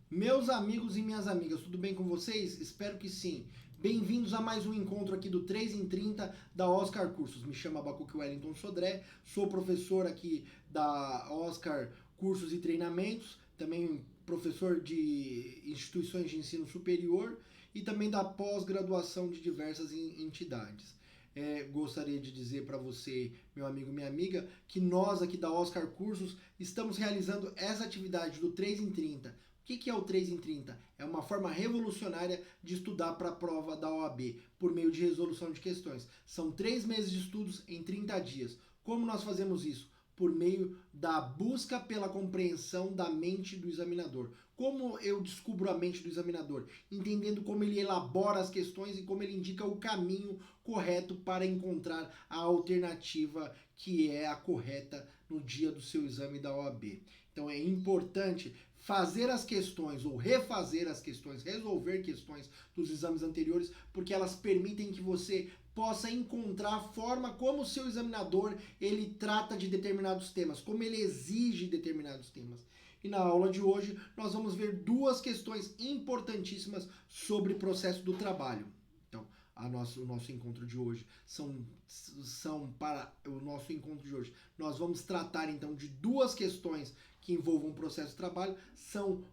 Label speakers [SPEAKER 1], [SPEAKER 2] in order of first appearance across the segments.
[SPEAKER 1] Meus amigos e minhas amigas, tudo bem com vocês? Espero que sim. Bem-vindos a mais um encontro aqui do 3 em 30 da Oscar Cursos. Me chamo Abacuque Wellington Sodré, sou professor aqui da Oscar Cursos e Treinamentos, também professor de instituições de ensino superior e também da pós-graduação de diversas entidades. Gostaria de dizer para você, meu amigo, minha amiga, que nós aqui da Oscar Cursos estamos realizando essa atividade do 3 em 30. O que é o 3 em 30? É uma forma revolucionária de estudar para a prova da OAB, por meio de resolução de questões. São 3 meses de estudos em 30 dias. Como nós fazemos isso? Por meio da busca pela compreensão da mente do examinador. Como eu descubro a mente do examinador? Entendendo como ele elabora as questões e como ele indica o caminho correto para encontrar a alternativa que é a correta no dia do seu exame da OAB. Então é importante fazer as questões ou refazer as questões, resolver questões dos exames anteriores, porque elas permitem que você possa encontrar a forma como o seu examinador ele trata de determinados temas, como ele exige determinados temas. E na aula de hoje nós vamos ver duas questões importantíssimas sobre o processo do trabalho. Então, o nosso encontro de hoje são para o nosso encontro de hoje. Nós vamos tratar então de duas questões que envolvam o processo de trabalho. São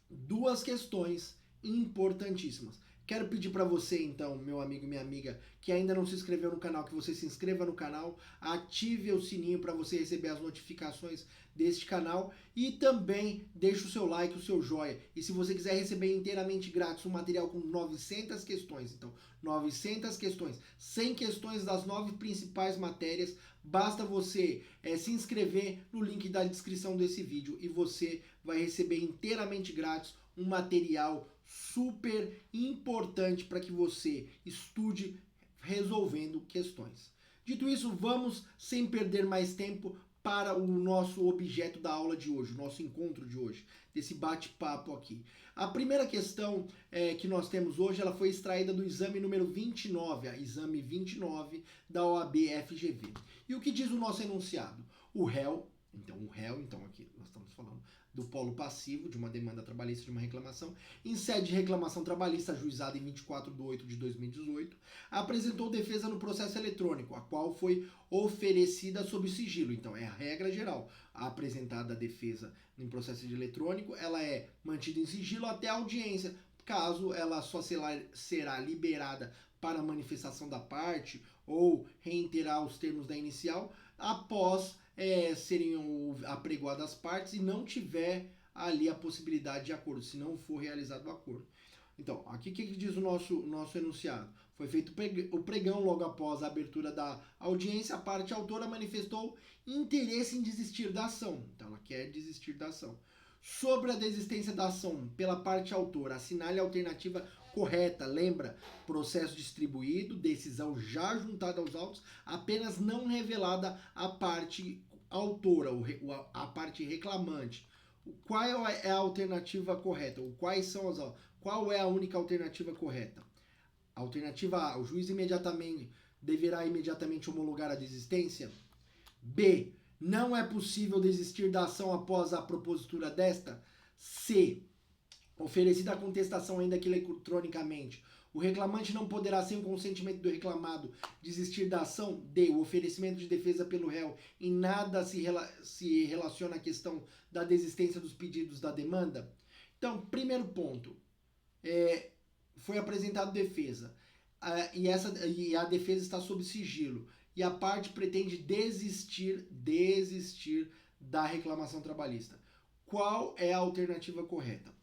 [SPEAKER 1] duas questões importantíssimas. Quero pedir para você, então, meu amigo e minha amiga, que ainda não se inscreveu no canal, que você se inscreva no canal, ative o sininho para você receber as notificações deste canal e também deixe o seu like, o seu joia. E se você quiser receber inteiramente grátis um material com 900 questões, então, 900 questões, 100 questões das 9 principais matérias, basta você se inscrever no link da descrição desse vídeo e você vai receber inteiramente grátis um material super importante para que você estude resolvendo questões. Dito isso, vamos, sem perder mais tempo, para o nosso objeto da aula de hoje, o nosso encontro de hoje, desse bate-papo aqui. A primeira questão que nós temos hoje, ela foi extraída do exame número 29, exame 29 da OAB FGV. E o que diz o nosso enunciado? O réu, então aqui nós estamos falando do polo passivo de uma demanda trabalhista, de uma reclamação, em sede de reclamação trabalhista ajuizada em 24/8/2018, apresentou defesa no processo eletrônico, a qual foi oferecida sob sigilo. Então é a regra geral. A apresentada defesa em processo de eletrônico, ela é mantida em sigilo até a audiência, caso ela só será liberada para manifestação da parte ou reiterar os termos da inicial após serem apregoadas as partes e não tiver ali a possibilidade de acordo, se não for realizado o acordo. Então, aqui o que diz o nosso enunciado? Foi feito o pregão logo após a abertura da audiência, a parte autora manifestou interesse em desistir da ação. Então, ela quer desistir da ação. Sobre a desistência da ação pela parte autora, assinale a alternativa correta. Lembra? Processo distribuído, decisão já juntada aos autos, apenas não revelada a parte autora, a parte reclamante. Qual é a alternativa correta? Ou quais são as... Qual é a única alternativa correta? Alternativa A, o juiz deverá imediatamente homologar a desistência. B, não é possível desistir da ação após a propositura desta. C, oferecida a contestação ainda que eletronicamente, o reclamante não poderá, sem o consentimento do reclamado, desistir da ação. D, o oferecimento de defesa pelo réu em nada se relaciona à questão da desistência dos pedidos da demanda. Então, primeiro ponto, foi apresentado defesa e a defesa está sob sigilo e a parte pretende desistir da reclamação trabalhista. Qual é a alternativa correta?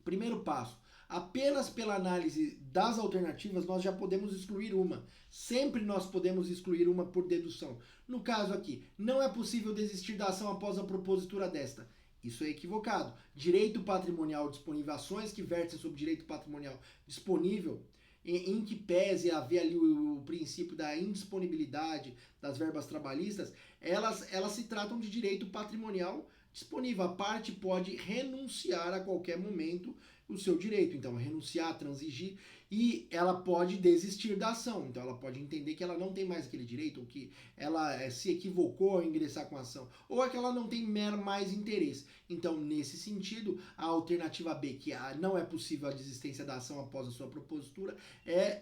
[SPEAKER 1] Primeiro passo, apenas pela análise das alternativas nós já podemos excluir uma. Sempre nós podemos excluir uma por dedução. No caso aqui, não é possível desistir da ação após a propositura desta. Isso é equivocado. Direito patrimonial disponível, ações que vertem sobre direito patrimonial disponível, em que pese haver ali o princípio da indisponibilidade das verbas trabalhistas, elas se tratam de direito patrimonial disponível. A parte pode renunciar a qualquer momento o seu direito. Então, renunciar, transigir, e ela pode desistir da ação. Então, ela pode entender que ela não tem mais aquele direito, ou que ela se equivocou ao ingressar com a ação, ou é que ela não tem mais interesse. Então, nesse sentido, a alternativa B, que não é possível a desistência da ação após a sua propositura, é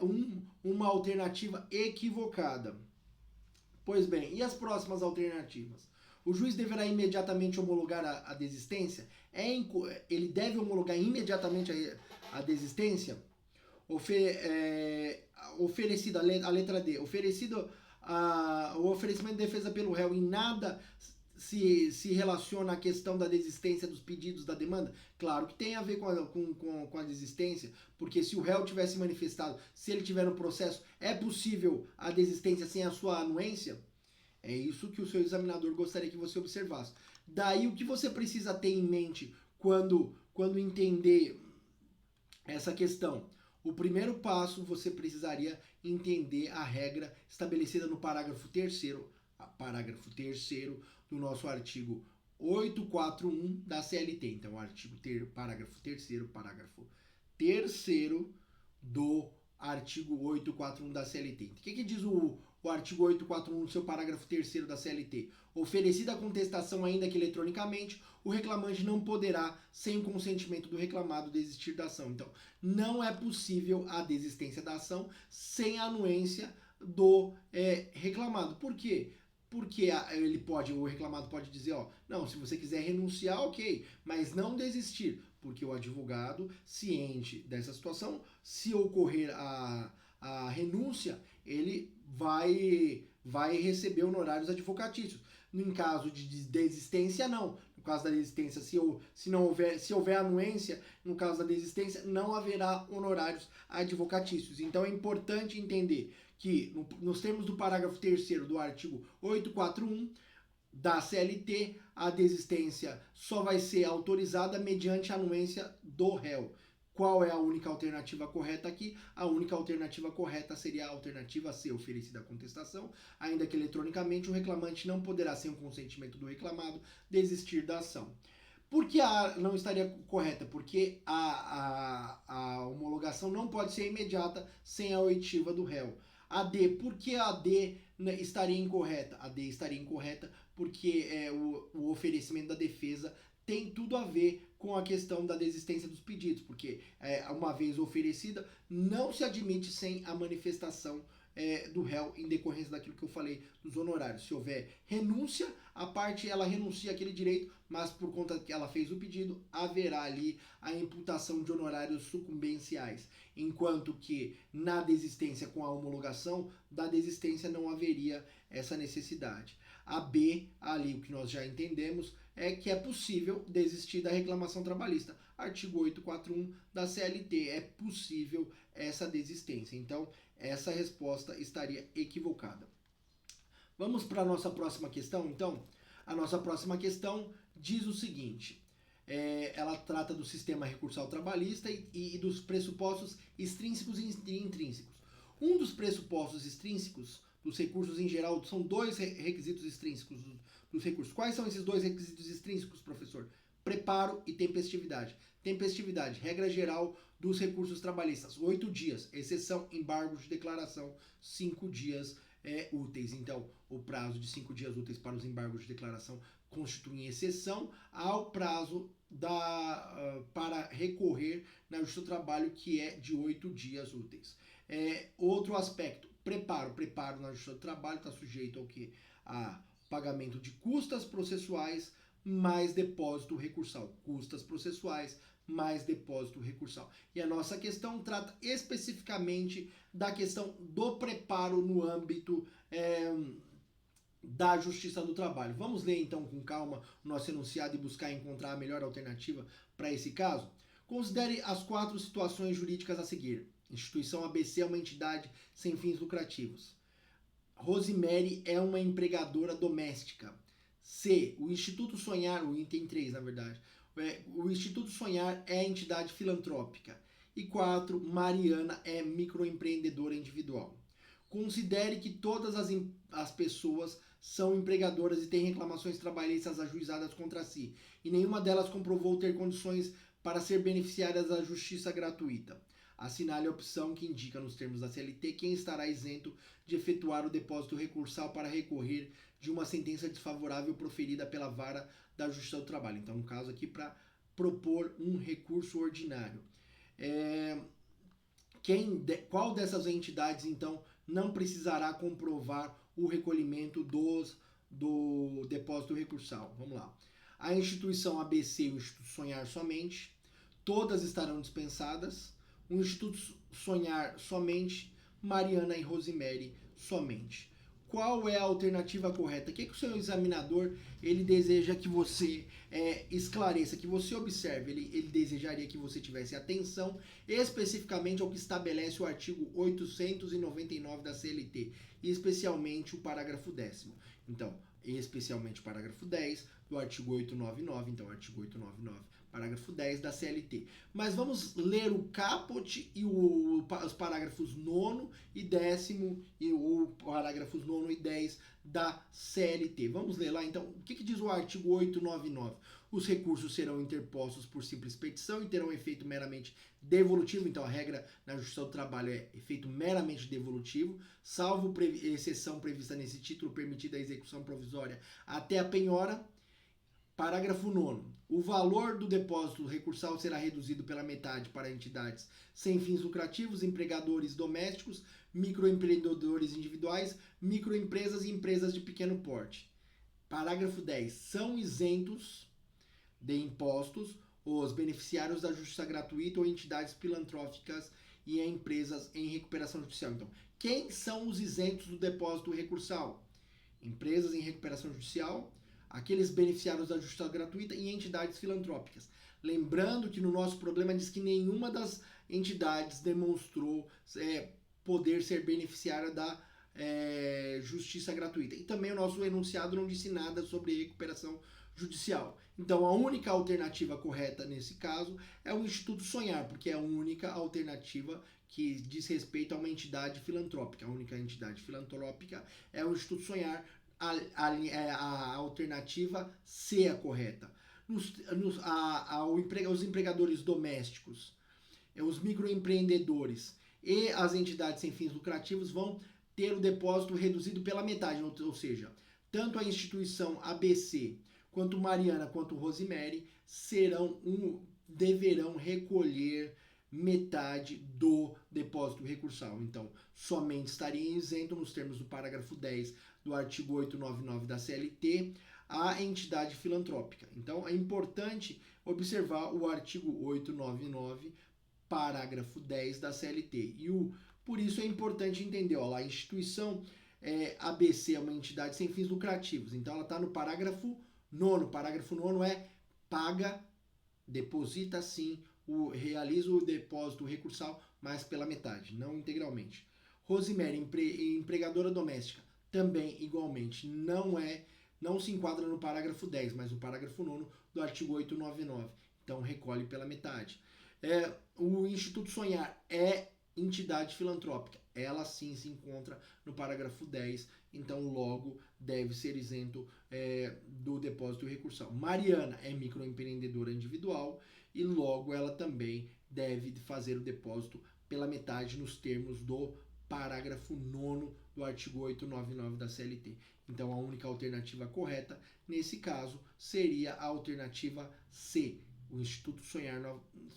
[SPEAKER 1] uma alternativa equivocada. Pois bem, e as próximas alternativas? O juiz deverá imediatamente homologar a desistência? Ele deve homologar imediatamente a desistência? Oferecido, a letra D, oferecido o oferecimento de defesa pelo réu em nada se relaciona à questão da desistência dos pedidos da demanda? Claro que tem a ver com a desistência, porque se o réu tivesse manifestado, se ele tiver no processo, é possível a desistência sem a sua anuência? É isso que o seu examinador gostaria que você observasse. Daí, o que você precisa ter em mente quando entender essa questão? O primeiro passo, você precisaria entender a regra estabelecida no parágrafo 3º, do nosso artigo 841 da CLT. Então, parágrafo 3º, parágrafo 3º do artigo 841 da CLT. O que diz o artigo 841 no seu parágrafo 3º da CLT? Oferecida a contestação ainda que eletronicamente, o reclamante não poderá, sem o consentimento do reclamado, desistir da ação. Então, não é possível a desistência da ação sem a anuência do reclamado. Por quê? Porque o reclamado pode dizer, não, se você quiser renunciar, ok, mas não desistir, porque o advogado, ciente dessa situação, se ocorrer a renúncia, ele vai receber honorários advocatícios. Em caso de desistência, não. No caso da desistência, se houver anuência, no caso da desistência, não haverá honorários advocatícios. Então é importante entender que, nos termos do parágrafo 3º do artigo 841 da CLT, a desistência só vai ser autorizada mediante a anuência do réu. Qual é a única alternativa correta aqui? A única alternativa correta seria a alternativa C, oferecida a contestação, ainda que eletronicamente o reclamante não poderá, sem o consentimento do reclamado, desistir da ação. Por que a não estaria correta? Porque a homologação não pode ser imediata sem a oitiva do réu. A D, por que a D estaria incorreta? A D estaria incorreta porque o oferecimento da defesa tem tudo a ver com a questão da desistência dos pedidos, porque uma vez oferecida, não se admite sem a manifestação do réu em decorrência daquilo que eu falei dos honorários. Se houver renúncia, a parte ela renuncia àquele direito, mas por conta que ela fez o pedido, haverá ali a imputação de honorários sucumbenciais, enquanto que na desistência com a homologação da desistência não haveria essa necessidade. A B, ali o que nós já entendemos, é que é possível desistir da reclamação trabalhista. Artigo 841 da CLT, é possível essa desistência. Então, essa resposta estaria equivocada. Vamos para a nossa próxima questão, então? A nossa próxima questão diz o seguinte, ela trata do sistema recursal trabalhista e dos pressupostos extrínsecos e intrínsecos. Um dos pressupostos extrínsecos dos recursos em geral são dois requisitos extrínsecos dos recursos. Quais são esses dois requisitos extrínsecos, professor? Preparo e tempestividade. Tempestividade, regra geral dos recursos trabalhistas, 8 dias, exceção embargos de declaração, 5 dias úteis. Então, o prazo de 5 dias úteis para os embargos de declaração constituem exceção ao prazo para recorrer na Justiça do Trabalho, que é de 8 dias úteis. Outro aspecto, preparo. Preparo na Justiça do Trabalho está sujeito ao quê? A pagamento de custas processuais mais depósito recursal. Custas processuais mais depósito recursal. E a nossa questão trata especificamente da questão do preparo no âmbito da Justiça do Trabalho. Vamos ler então com calma o nosso enunciado e buscar encontrar a melhor alternativa para esse caso? Considere as 4 situações jurídicas a seguir. Instituição ABC é uma entidade sem fins lucrativos. Rosemary é uma empregadora doméstica. C. O Instituto Sonhar, o item 3, na verdade. O Instituto Sonhar é entidade filantrópica. E 4. Mariana é microempreendedora individual. Considere que todas as pessoas são empregadoras e têm reclamações trabalhistas ajuizadas contra si, e nenhuma delas comprovou ter condições para ser beneficiárias da justiça gratuita. Assinale a opção que indica nos termos da CLT quem estará isento de efetuar o depósito recursal para recorrer de uma sentença desfavorável proferida pela vara da Justiça do Trabalho. Então, no caso aqui, para propor um recurso ordinário. Qual dessas entidades, então, não precisará comprovar o recolhimento do depósito recursal? Vamos lá. A instituição ABC e o Instituto Sonhar somente, todas estarão dispensadas. O Instituto Sonhar somente, Mariana e Rosemary somente. Qual é a alternativa correta? O que o seu examinador ele deseja que você esclareça, que você observe? Ele desejaria que você tivesse atenção especificamente ao que estabelece o artigo 899 da CLT, e especialmente o parágrafo 10º. Então, especialmente o parágrafo 10 do artigo 899, então artigo 899, parágrafo 10 da CLT. Mas vamos ler o caput e os parágrafos 9º e 10º e o parágrafos 9º e 10 da CLT. Vamos ler lá então. O que diz o artigo 899? Os recursos serão interpostos por simples petição e terão efeito meramente devolutivo. Então a regra na Justiça do Trabalho é efeito meramente devolutivo, salvo exceção prevista nesse título, permitida a execução provisória até a penhora. Parágrafo 9º. O valor do depósito recursal será reduzido pela metade para entidades sem fins lucrativos, empregadores domésticos, microempreendedores individuais, microempresas e empresas de pequeno porte. Parágrafo 10. São isentos de impostos os beneficiários da justiça gratuita ou entidades filantrópicas e empresas em recuperação judicial. Então, quem são os isentos do depósito recursal? Empresas em recuperação judicial, aqueles beneficiários da justiça gratuita e entidades filantrópicas. Lembrando que no nosso problema diz que nenhuma das entidades demonstrou poder ser beneficiária da justiça gratuita. E também o nosso enunciado não disse nada sobre recuperação judicial. Então a única alternativa correta nesse caso é o Instituto Sonhar, porque é a única alternativa que diz respeito a uma entidade filantrópica. A única entidade filantrópica é o Instituto Sonhar. A alternativa C é a correta. Os empregadores domésticos, os microempreendedores e as entidades sem fins lucrativos vão ter o depósito reduzido pela metade, ou seja, tanto a instituição ABC quanto Mariana quanto Rosemary deverão recolher metade do depósito recursal. Então, somente estaria isento nos termos do parágrafo 10 do artigo 899 da CLT a entidade filantrópica. Então, é importante observar o artigo 899, parágrafo 10 da CLT. Por isso é importante entender, a instituição ABC é uma entidade sem fins lucrativos. Então, ela está no parágrafo 9º. Parágrafo 9º paga, deposita sim, realiza o depósito recursal, mas pela metade, não integralmente. Rosemary, empregadora doméstica, também igualmente não se enquadra no parágrafo 10, mas no parágrafo 9º do artigo 899. Então recolhe pela metade. O Instituto Sonhar é entidade filantrópica. Ela sim se encontra no parágrafo 10, então logo deve ser isento do depósito recursal. Mariana é microempreendedora individual e logo ela também deve fazer o depósito pela metade nos termos do parágrafo 9º do artigo 899 da CLT. Então a única alternativa correta nesse caso seria a alternativa C, o Instituto Sonhar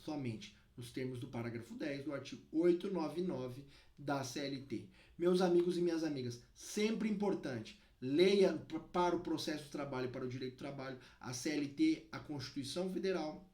[SPEAKER 1] somente, nos termos do parágrafo 10 do artigo 899 da CLT. Meus amigos e minhas amigas, sempre importante, leia para o processo de trabalho, para o direito do trabalho, a CLT, a Constituição Federal,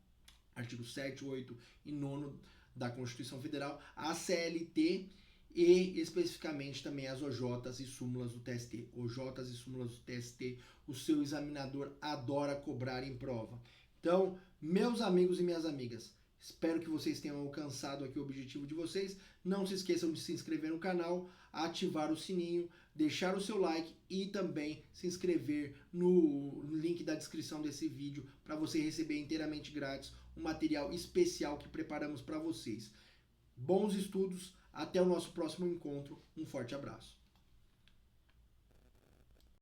[SPEAKER 1] artigos 7, 8 e 9 da Constituição Federal, a CLT e especificamente também as OJs e súmulas do TST. OJs e súmulas do TST, o seu examinador adora cobrar em prova. Então, meus amigos e minhas amigas, espero que vocês tenham alcançado aqui o objetivo de vocês. Não se esqueçam de se inscrever no canal, ativar o sininho, deixar o seu like e também se inscrever no link da descrição desse vídeo para você receber inteiramente grátis um material especial que preparamos para vocês. Bons estudos, até o nosso próximo encontro, um forte abraço.